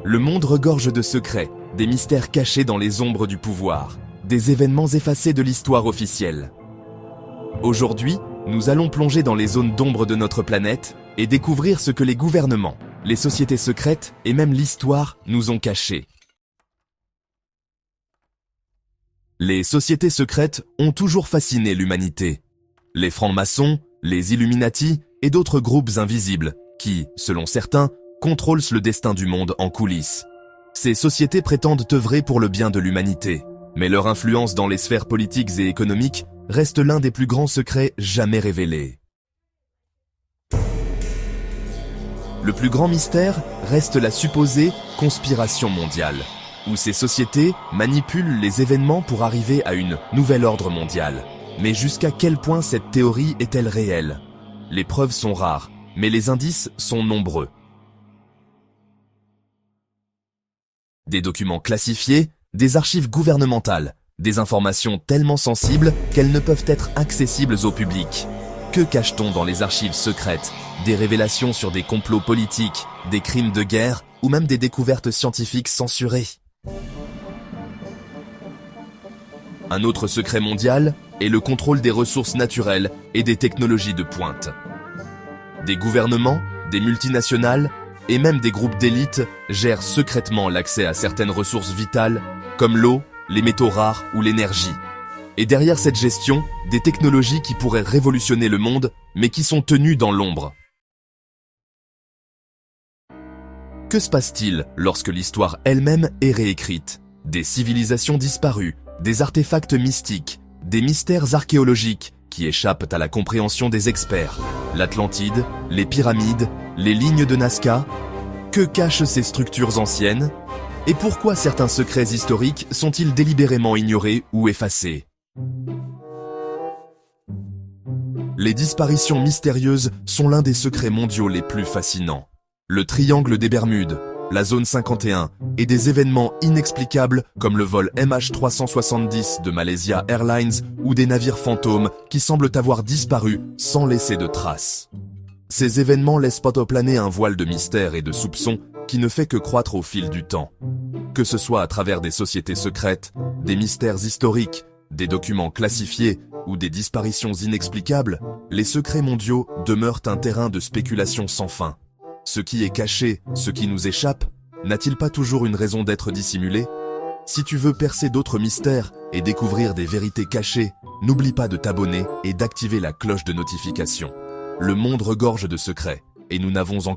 Le monde regorge de secrets, des mystères cachés dans les ombres du pouvoir, des événements effacés de l'histoire officielle. Aujourd'hui, nous allons plonger dans les zones d'ombre de notre planète et découvrir ce que les gouvernements, les sociétés secrètes et même l'histoire nous ont caché. Les sociétés secrètes ont toujours fasciné l'humanité. Les francs-maçons, les Illuminati et d'autres groupes invisibles qui, selon certains, contrôlent le destin du monde en coulisses. Ces sociétés prétendent œuvrer pour le bien de l'humanité, mais leur influence dans les sphères politiques et économiques reste l'un des plus grands secrets jamais révélés. Le plus grand mystère reste la supposée conspiration mondiale, où ces sociétés manipulent les événements pour arriver à une nouvelle ordre mondiale. Mais jusqu'à quel point cette théorie est-elle réelle? Les preuves sont rares, mais les indices sont nombreux. Des documents classifiés, des archives gouvernementales, des informations tellement sensibles qu'elles ne peuvent être accessibles au public. Que cache-t-on dans les archives secrètes? Des révélations sur des complots politiques, des crimes de guerre ou même des découvertes scientifiques censurées. Un autre secret mondial est le contrôle des ressources naturelles et des technologies de pointe. Des gouvernements, des multinationales et même des groupes d'élite gèrent secrètement l'accès à certaines ressources vitales comme l'eau, les métaux rares ou l'énergie. Et derrière cette gestion, des technologies qui pourraient révolutionner le monde mais qui sont tenues dans l'ombre. Que se passe-t-il lorsque l'histoire elle-même est réécrite? Des civilisations disparues, des artefacts mystiques, des mystères archéologiques qui échappent à la compréhension des experts. L'Atlantide, les pyramides, les lignes de Nazca. Que cachent ces structures anciennes? Et pourquoi certains secrets historiques sont-ils délibérément ignorés ou effacés? Les disparitions mystérieuses sont l'un des secrets mondiaux les plus fascinants. Le triangle des Bermudes, la zone 51 et des événements inexplicables comme le vol MH370 de Malaysia Airlines ou des navires fantômes qui semblent avoir disparu sans laisser de traces. Ces événements laissent planer un voile de mystère et de soupçons qui ne fait que croître au fil du temps. Que ce soit à travers des sociétés secrètes, des mystères historiques, des documents classifiés ou des disparitions inexplicables, les secrets mondiaux demeurent un terrain de spéculation sans fin. Ce qui est caché, ce qui nous échappe, n'a-t-il pas toujours une raison d'être dissimulé? Si tu veux percer d'autres mystères et découvrir des vérités cachées, n'oublie pas de t'abonner et d'activer la cloche de notification. Le monde regorge de secrets, et nous n'avons encore